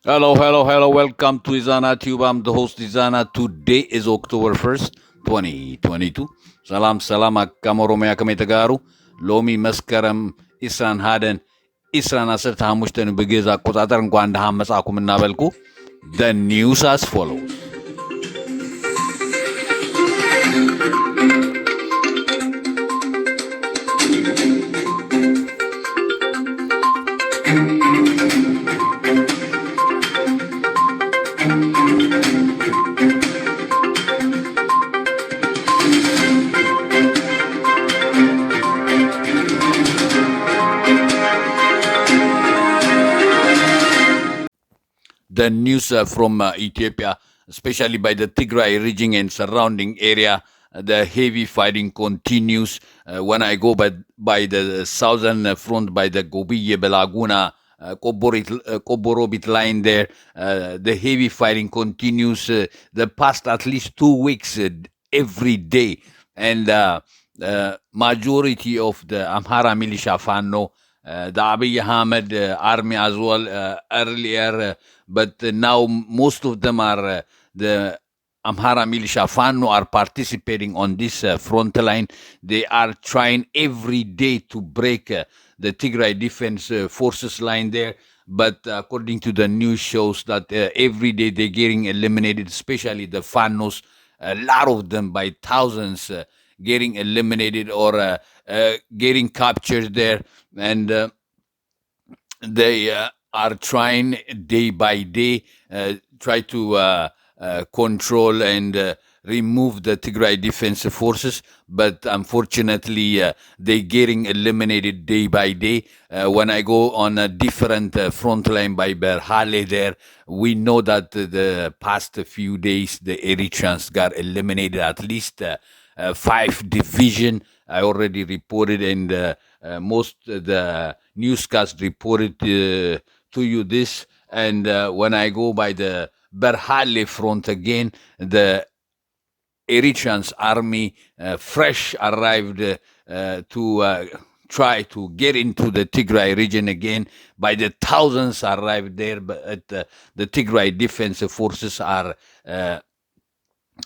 Hello. Welcome to Ezana Tube. I'm the host Ezana. Today is October 1st, 2022. Salam Kamoromea Kametagaru. Lomi Maskaram Isran Haden. Isran Asert Hamushten Begeza Kotatar Gwanda Hamas Akuminabelku. The news as follows. The news from Ethiopia, especially by the Tigray region and surrounding area, the heavy fighting continues. When I go by the southern front, by the Gobiye Belaguna, Koborobit line there, the heavy fighting continues the past at least 2 weeks every day. And majority of the Amhara militia Fano, the Abiy Ahmed army as well earlier, but now most of them are the Amhara militia Fano are participating on this front line. They are trying every day to break the Tigray Defense Forces line there. But according to the news shows that every day they're getting eliminated, especially the Fanos, a lot of them by thousands getting eliminated or getting captured there. And they are trying day by day, try to control and remove the Tigray Defense Forces, but unfortunately they're getting eliminated day by day. When I go on a different front line by Berhale there, we know that the past few days the Eritreans got eliminated, at least 5 division. I already reported, and most the newscast reported to you this. And when I go by the Berhale front again, the Eritreans army fresh arrived to try to get into the Tigray region again. By the thousands arrived there, but the Tigray Defense Forces are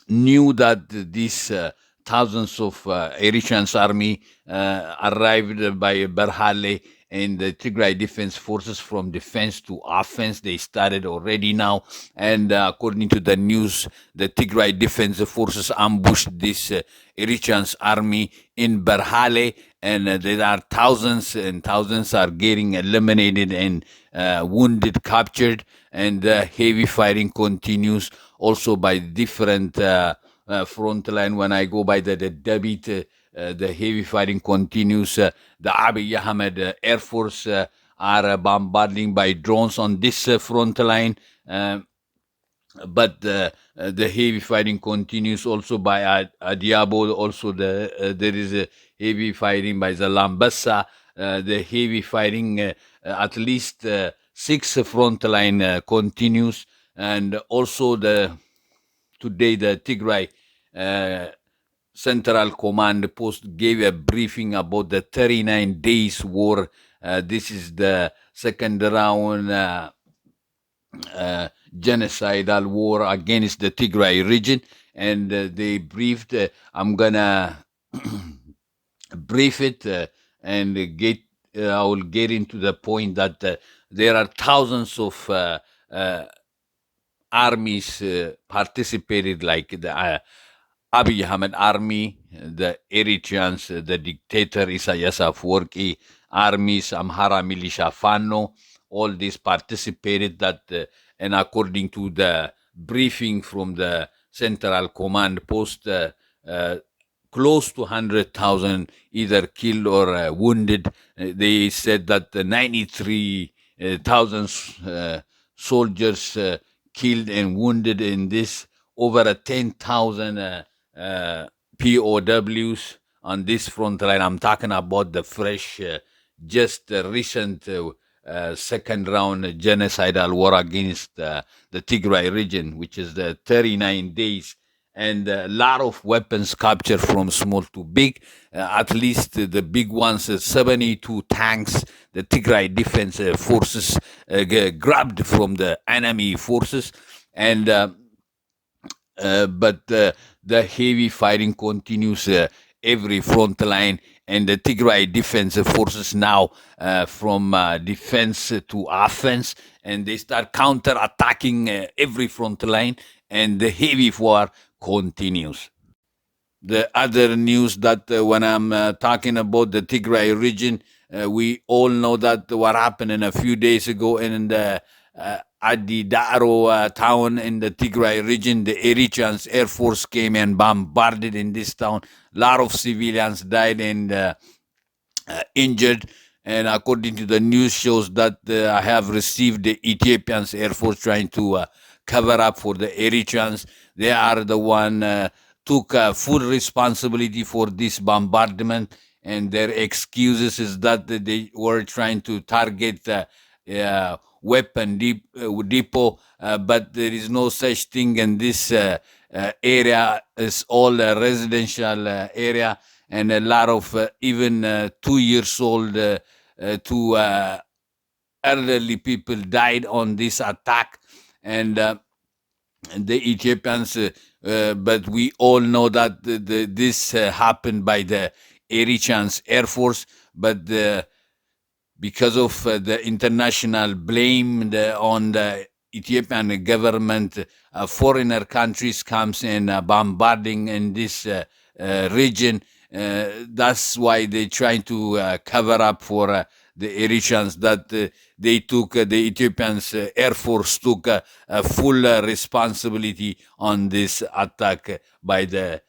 knew that these thousands of Eritreans army arrived by Berhale, and the Tigray Defense Forces from defense to offense, they started already now. And according to the news, the Tigray Defense Forces ambushed this Eritreans army in Berhale, and there are thousands and thousands are getting eliminated and wounded, captured, and heavy fighting continues also by different front line. When I go by the Debit, the heavy fighting continues. The Abiy Ahmed Air Force are bombarding by drones on this front line. But the heavy fighting continues also by Adiabo. Also, there is a heavy fighting by the Lambasa. The heavy fighting, at least 6 front line continues. And also today the Tigray Central Command Post gave a briefing about the 39 days war. This is the second round genocidal war against the Tigray region, and they briefed. I'm gonna brief it and get. I will get into the point that there are thousands of armies participated, like the Abiy Ahmed army, the Eritreans, the dictator Isaias Afwerki armies, Amhara militia Fano, all these participated. And according to the briefing from the Central Command Post, close to 100,000 either killed or wounded. They said that 93,000 soldiers killed and wounded in this, over 10,000 POWs on this front line. I'm talking about the fresh, just recent second round genocidal war against the Tigray region, which is the 39 days, and a lot of weapons captured from small to big. At least the big ones, 72 tanks, the Tigray defense forces grabbed from the enemy forces, and but the heavy fighting continues every front line, and the Tigray defense forces now from defense to offense, and they start counter-attacking every front line, and the heavy war continues. The other news that when I'm talking about the Tigray region, we all know that what happened in a few days ago in the Adi Daro town in the Tigray region. The Eritrean Air Force came and bombarded in this town. A lot of civilians died and injured. And according to the news shows that I have received the Ethiopian Air Force trying to cover up for the Eritreans. They are the one took full responsibility for this bombardment, and their excuses is that they were trying to target weapon depot, but there is no such thing in this area. It's all a residential area, and a lot of even 2 years old to elderly people died on this attack, and the Ethiopians, but we all know that this happened by the Eritrean Air Force, but because of the international blame on the Ethiopian government, foreigner countries comes in bombarding in this region. That's why they try to cover up for the Eritreans that they took, the Ethiopians Air Force took full responsibility on this attack by the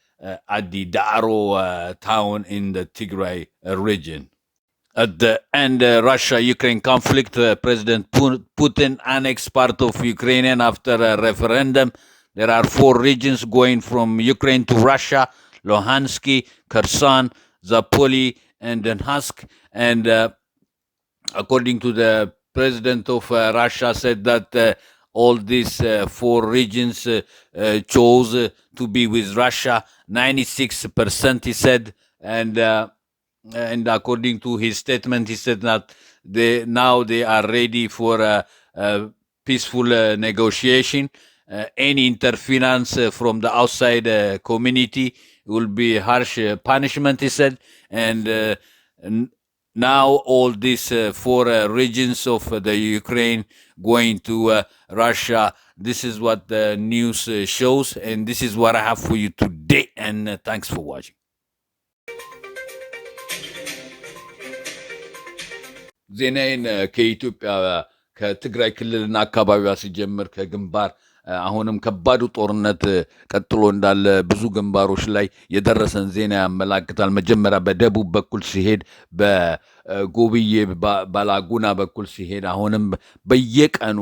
Adi Daro town in the Tigray region. At the end, Russia-Ukraine conflict, President Putin annexed part of Ukraine after a referendum. There are 4 regions going from Ukraine to Russia: Luhansk, Kherson, Zaporizhzhia, and Donetsk. And according to the president of Russia, said that all these 4 regions chose to be with Russia. 96%, he said, and according to his statement, he said that now they are ready for a peaceful negotiation. Any interference from the outside community will be harsh punishment, he said. And now all these 4 regions of the Ukraine going to Russia. This is what the news shows, and this is what I have for you today. And thanks for watching. ዜናዬን ከኢትዮጵያ ከትግራይ ክልልና አካባቢዋ ሲጀምር ከግንባር አሁንም ከባዱ ጦርነት ቀጥሎ እንዳለ ብዙ ግንባሮች ላይ የደረሰን ዜና ያመላክታል። መጀመሪያ በደቡብ በኩል ሲሄድ በጎብዬ ባላጉና በኩል ሲሄድ አሁንም በየቀኑ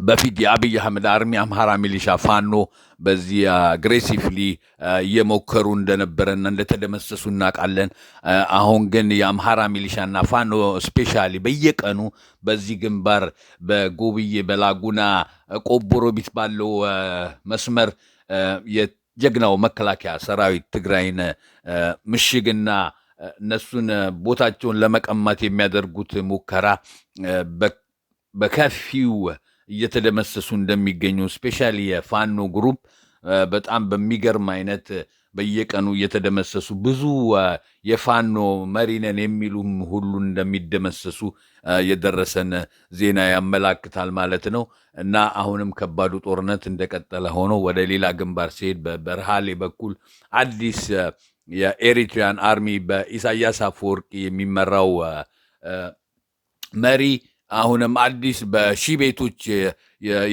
በፊት የአብይ አህመድ አርሚ አምሃራ ሚሊሻ ፋኖ በዚህ አግሬሲቭሊ እየሞከሩ እንደነበረና እንደተደመሰሱ እናውቃለን። አሁን ግን የአምሃራ ሚሊሻና ፋኖ ስፔሻሊ በየቀኑ በዚህ ግንባር በጎብዬ በላጉና ቆቦሮቢት ባለው መስመር የጀግናው መከላከያ ሰራዊት ትግራይን ምሽግና እነሱን ቦታቸውን ለመቀማት የሚያደርጉት ሙከራ በከፊው እየተደመሰሱ እንደሚገኙ ስፔሻሊ የፋኖ ግሩፕ በጣም በሚገርም አይነት በየቀኑ እየተደመሰሱ ብዙ የፋኖ መሪነን የሚሉም ሁሉ እንደሚደመሰሱ የደረሰን ዜና ያመላክታል ማለት ነው። እና አሁንም ከባዱ ጦርነት እንደቀጠለ ሆኖ ወደ ሌላ ግንባር ሲሄድ በበርሃሌ በኩል አዲስ የኤሪትሪያን አርሚ በኢሳያስ አፈወርቂ የሚመራው መሪ አሁንም አዲስ በሺህ ቤቶች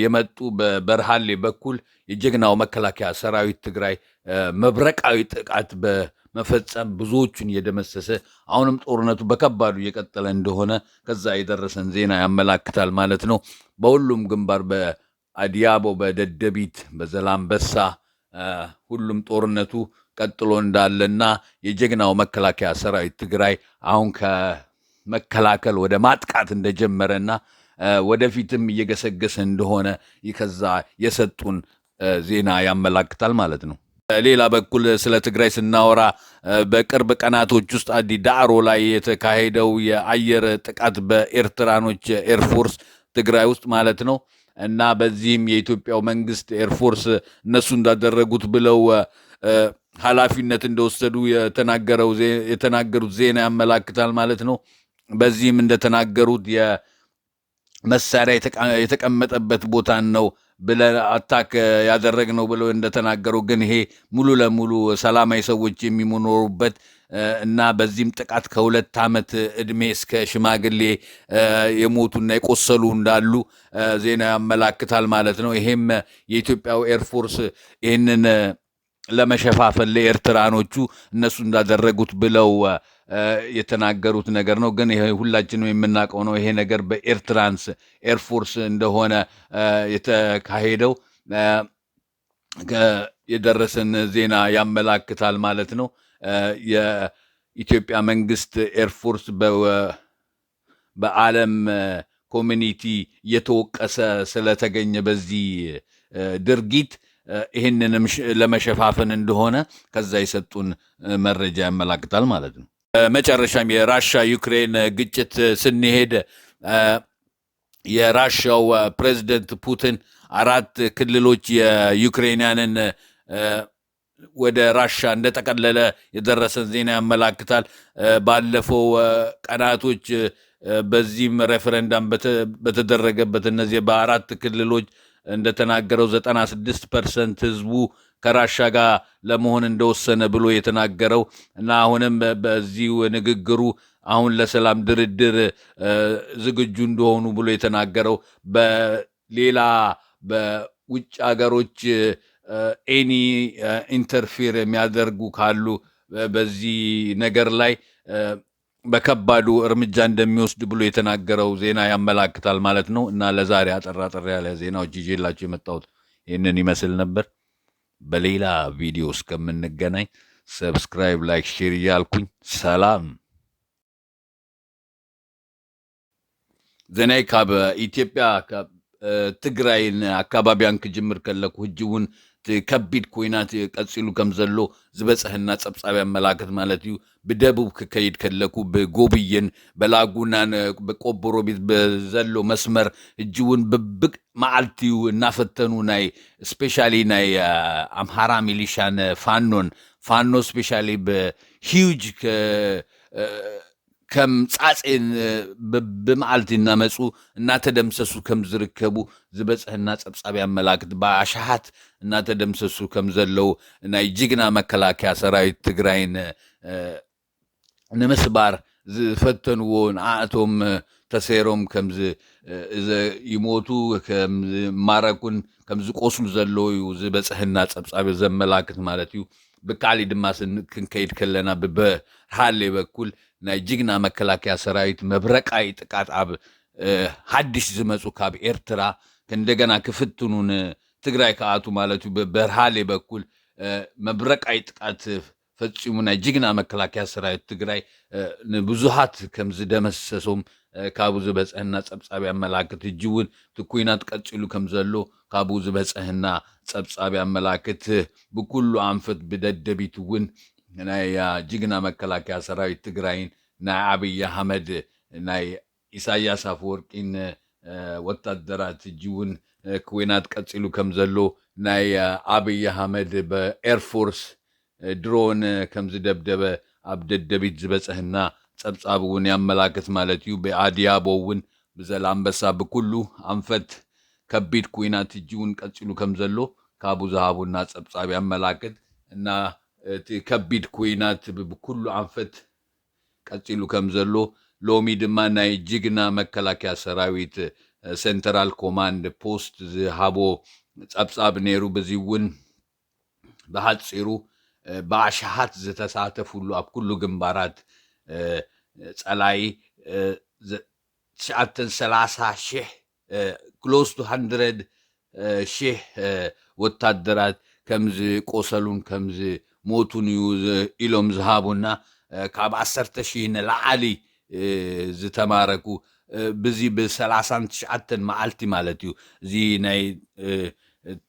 የመጡ በበርሃሌ በኩል የጀግናው መከላከያ ሰራዊት ትግራይ መብረቃዊ ጥቃት በመፈጸም ብዙዎቹን የደመሰሰ አሁንም ጦርነቱ በከባዱ እየቀጠለ እንደሆነ ከዛ የደረሰን ዜና ያመላክታል ማለት ነው። በሁሉም ግንባር በአዲያቦ፣ በደደቢት፣ በዘላንበሳ ሁሉም ጦርነቱ ቀጥሎ እንዳለና የጀግናው መከላከያ ሰራዊት ትግራይ አሁን መከላከል ወደ ማጥቃት እንደጀመረና ወደፊትም እየገሰገሰ እንደሆነ ከዛ የሰጡን ዜና ያመላክታል ማለት ነው። ሌላ በኩል ስለ ትግራይ ስናወራ በቅርብ ቀናቶች ውስጥ አዲ ዳዕሮ ላይ የተካሄደው የአየር ጥቃት በኤርትራኖች ኤርፎርስ ትግራይ ውስጥ ማለት ነው እና በዚህም የኢትዮጵያው መንግስት ኤርፎርስ እነሱ እንዳደረጉት ብለው ኃላፊነት እንደወሰዱ የተናገሩት ዜና ያመላክታል ማለት ነው። በዚህም እንደተናገሩት የመሳሪያ የተቀመጠበት ቦታን ነው ብለን አታክ ያደረግነው ብለው እንደተናገሩ፣ ግን ይሄ ሙሉ ለሙሉ ሰላማዊ ሰዎች የሚኖሩበት እና በዚህም ጥቃት ከ2 ዓመት ዕድሜ እስከ ሽማግሌ የሞቱና የቆሰሉ እንዳሉ ዜና ያመላክታል ማለት ነው። ይሄም የኢትዮጵያው ኤርፎርስ ይህንን ለመሸፋፈን ለኤርትራኖቹ እነሱ እንዳደረጉት ብለው የተናገሩት ነገር ነው። ግን ይሄ ሁላችንም የምናውቀው ነው። ይሄ ነገር በኤርትራንስ ኤርፎርስ እንደሆነ የተካሄደው የደረሰን ዜና ያመላክታል ማለት ነው። የኢትዮጵያ መንግስት ኤርፎርስ በዓለም ኮሚኒቲ እየተወቀሰ ስለተገኘ በዚህ ድርጊት ይህንንም ለመሸፋፈን እንደሆነ ከዛ የሰጡን መረጃ ያመላክታል ማለት ነው። መጨረሻም የራሻ ዩክሬን ግጭት ስንሄድ የራሻው ፕሬዚደንት ፑቲን 4 ክልሎች የዩክሬንያንን ወደ ራሻ እንደጠቀለለ የደረሰን ዜና ያመላክታል። ባለፈው ቀናቶች በዚህም ሬፈረንዳም በተደረገበት እነዚህ በ4 ክልሎች እንደተናገረው 96% ህዝቡ ከራሻ ጋር ለመሆን እንደወሰነ ብሎ የተናገረው እና አሁንም በዚሁ ንግግሩ አሁን ለሰላም ድርድር ዝግጁ እንደሆኑ ብሎ የተናገረው በሌላ በውጭ ሀገሮች ኤኒ ኢንተርፌር የሚያደርጉ ካሉ በዚህ ነገር ላይ በከባዱ እርምጃ እንደሚወስድ ብሎ የተናገረው ዜና ያመላክታል ማለት ነው። እና ለዛሬ አጠር ያለ ዜናዎች ይዤላችሁ የመጣሁት ይህንን ይመስል ነበር። በሌላ ቪዲዮ እስከምንገናኝ ሰብስክራይብ፣ ላይክ፣ ሼር እያልኩኝ ሰላም ዘናይ ካብ ኢትዮጵያ ትግራይን አካባቢያን ክጅምር ከለኩ ህጅውን ከቢድ ኮይናት ቀፂሉ ከም ዘሎ ዝበፅሕና ፀብፃብ ያመላክት ማለት እዩ። ብደቡብ ክከይድ ከለኩ ብጎብየን በላጉናን በቆቦሮ ቤት በዘሎ መስመር እጅውን ብብቅ መዓልቲ እዩ እናፈተኑ ናይ ስፔሻሊ ናይ አምሃራ ሚሊሻን ፋኖ ስፔሻሊ ብሂውጅ ከም ጻጽን በመዓልቲ እናመፁ እናተደምሰሱ ከም ዝርከቡ ዝበፅሕና ፀብፃብ ያመላክት በአሻሃት እናተደምሰሱ ከም ዘለው ናይ ጅግና መከላከያ ሰራዊት ትግራይን ንምስባር ዝፈተንዎ ንዓእቶም ተሰይሮም ከምዚ ይሞቱ ከም ማረኩን ከም ዝቆስሉ ዘለው እዩ ዝበፅሕና ፀብፃብ ዘመላክት ማለት እዩ። ብካሊእ ድማ ክንከይድ ከለና ብበርሃሌ በኩል ናይ ጅግና መከላከያ ሰራዊት መብረቃይ ጥቃት ኣብ ሓድሽ ዝመፁ ካብ ኤርትራ እንደገና ክፍትኑን ትግራይ ከኣቱ ማለት እዩ። በበርሃሌ በኩል መብረቃይ ጥቃት ፈፂሙ ናይ ጅግና መከላከያ ሰራዊት ትግራይ ንብዙሃት ከም ዝደመሰሶም ካብኡ ዝበፅሕና ፀብፃብ ያመላክት። እጂ እውን እቲ ኩናት ቀፂሉ ከም ዘሎ ካብኡ ዝበፅሕና ፀብፃብ ያመላክት። ብኩሉ ኣንፈት ብደደቢት እውን ናይ ጅግና መከላከያ ሰራዊት ትግራይን ናይ አብይ አሕመድ ናይ ኢሳያስ አፈወርቂን ወታደራት እጂ እውን ኩናት ቀፂሉ ከም ዘሎ ናይ አብይ አሕመድ በኤርፎርስ ድሮን ከም ዝደብደበ ኣብ ደደቢት ዝበፅሕና ፀብፃብ እውን ያመላክት ማለት እዩ። ብኣድያቦ እውን ብዘላንበሳ ብኩሉ ኣንፈት ከቢድ ኩናት እጂ እውን ቀፂሉ ከም ዘሎ ካብኡ ዝሃቡና ፀብፃብ ያመላክት እና እቲ ከቢድ ኩናት ብኩሉ ኣንፈት ቀፂሉ ከም ዘሎ ሎሚ ድማ ናይ ጅግና መከላከያ ሰራዊት ሴንትራል ኮማንድ ፖስት ዝሃቦ ፀብፃብ ነይሩ። በዚ እውን ብሓፂሩ ብኣሽሓት ዝተሳተፍሉ ኣብ ኩሉ ግንባራት ጸላይ 930,000 ክሎስ ቱ 100,000 ወታደራት ከምዚ ቆሰሉን ከምዚ ሞቱን እዩ ኢሎም ዝሃቡና ካብ 10,000 ንላዕሊ ዝተማረኩ ብዚ ብ39 መዓልቲ ማለት እዩ እዚ ናይ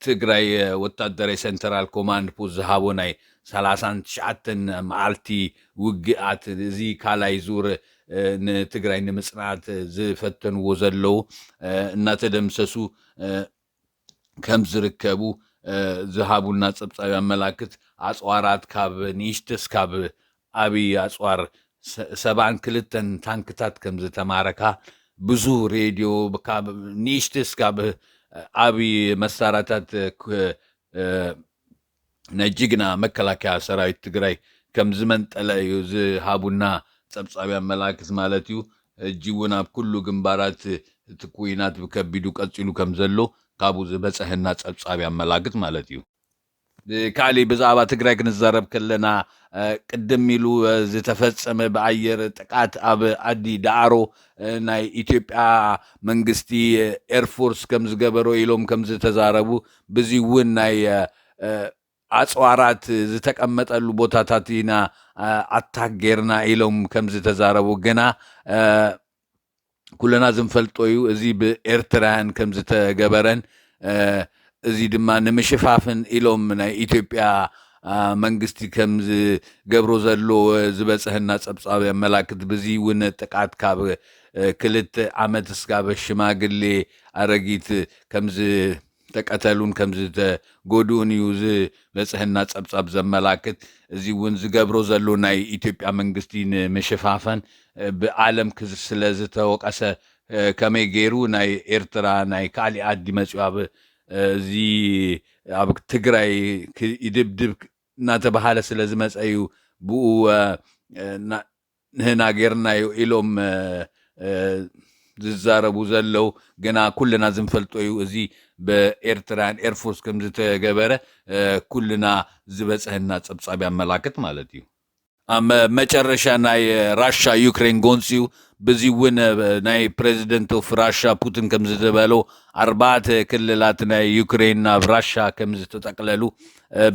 ትግራይ ወታደራዊ ሴንትራል ኮማንድ ፖስት ዝሃቦ ናይ 39 መዓልቲ ውግኣት እዚ ካልኣይ ዙር ንትግራይ ንምጽናት ዝፈተንዎ ዘለዉ እናተደምሰሱ ከም ዝርከቡ ዝሃቡና ጸብጻብ ያመላክት ኣጽዋራት ካብ ንእሽተስ ካብ ዓብዪ ኣጽዋር 72 ታንክታት ከም ዝተማረካ ብዙሕ ሬድዮ ካብ ንእሽተስ ካብ ዓብዪ መሳርያታት ናይ ጅግና መከላከያ ሰራዊት ትግራይ ከም ዝመንጠለ እዩ ዝሃቡና ጸብጻብ ያመላክት ማለት እዩ እጂ እውን ኣብ ኩሉ ግንባራት እቲ ኩናት ብከቢዱ ቀፂሉ ከም ዘሎ ካብኡ ዝበፅሐና ጸብጻብ ያመላክት ማለት እዩ ካሊ ብዛዕባ ትግራይ ክንዛረብ ከለና ቅድም ኢሉ ዝተፈጸመ ብኣየር ጥቃት ኣብ ዓዲ ዳዕሮ ናይ ኢትዮጵያ መንግስቲ ኤርፎርስ ከም ዝገበሮ ኢሎም ከም ዝተዛረቡ በዚ እውን ናይ ኣጽዋራት ዝተቀመጠሉ ቦታታት ኢና ኣታክ ጌርና ኢሎም ከም ዝተዛረቡ ግና ኩለና ዝንፈልጦ እዩ እዚ ብኤርትራውያን ከም ዝተገበረን እዚ ድማ ንምሽፋፍን ኢሎም ናይ ኢትዮጵያ መንግስቲ ከም ዝገብሮ ዘሎ ዝበፅሐና ጸብጻብ ያመላክት በዚ እውን ጥቃት ካብ 2 ዓመት እስካብ ሽማግሌ ኣረጊት ከም ተቀተሉን ከም ዝተጎዱን እዩ ዝበፅሐና ጸብጻብ ዘመላክት እዚ እውን ዝገብሮ ዘሎ ናይ ኢትዮጵያ መንግስቲ ንምሽፋፈን ብዓለም ስለ ዝተወቀሰ ከመይ ገይሩ ናይ ኤርትራ ናይ ካሊእ ዓዲ መፅኡ ኣብ እዚ ኣብ ትግራይ ይድብድብ እናተባሃለ ስለ ዝመፀ እዩ ብኡ ንህና ጌርናዮ ኢሎም ዝዛረቡ ዘለው ግና ኩልና ዝንፈልጦ እዩ እዚ በኤርትራን ኤርፎርስ ከም ዝተገበረ ኩልና ዝበፅሐና ጸብጻብ ያመላክት ማለት እዩ ኣብ መጨረሻ ናይ ራሻ ዩክሬን ጎንፂዩ በዚ እውን ናይ ፕሬዚደንት ኦፍ ራሻ ፑቲን ከም ዝተበሎ 4 ክልላት ናይ ዩክሬን ናብ ራሻ ከም ዝተጠቅለሉ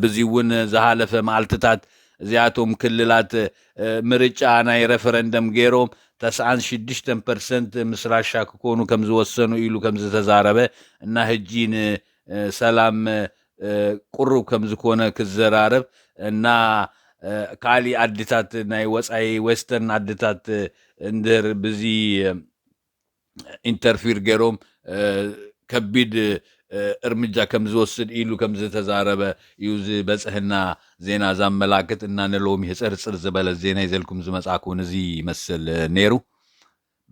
በዚ እውን ዝሃለፈ መዓልትታት እዚኣቶም ክልላት ምርጫ ናይ ሬፈረንደም ገይሮም 96% ምስ ራሻ ክኮኑ ከም ዝወሰኑ ኢሉ ከም ዝተዛረበ እና ሕጂን ሰላም ቁሩብ ከም ዝኮነ ክዘራረብ እና ካሊእ ዓድታት ናይ ወፃኢ ዌስተርን ዓድታት እንድር በዚ ኢንተርፊር ገይሮም ከቢድ እርምጃ ከም ዝወስድ ኢሉ ከም ዝተዛረበ እዩ ዝበፅሐና ዜና ዘመላክት እና ንሎሚ ህፅርፅር ዝበለ ዜና ይዘልኩም ዝመጻኩም እዚ ይመስል ነይሩ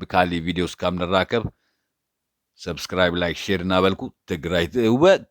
ብካሊእ ቪድዮስ ከም ንራከብ ሰብስክራይብ ላይክ ሼር እናበልኩ ትግራይ ትእወት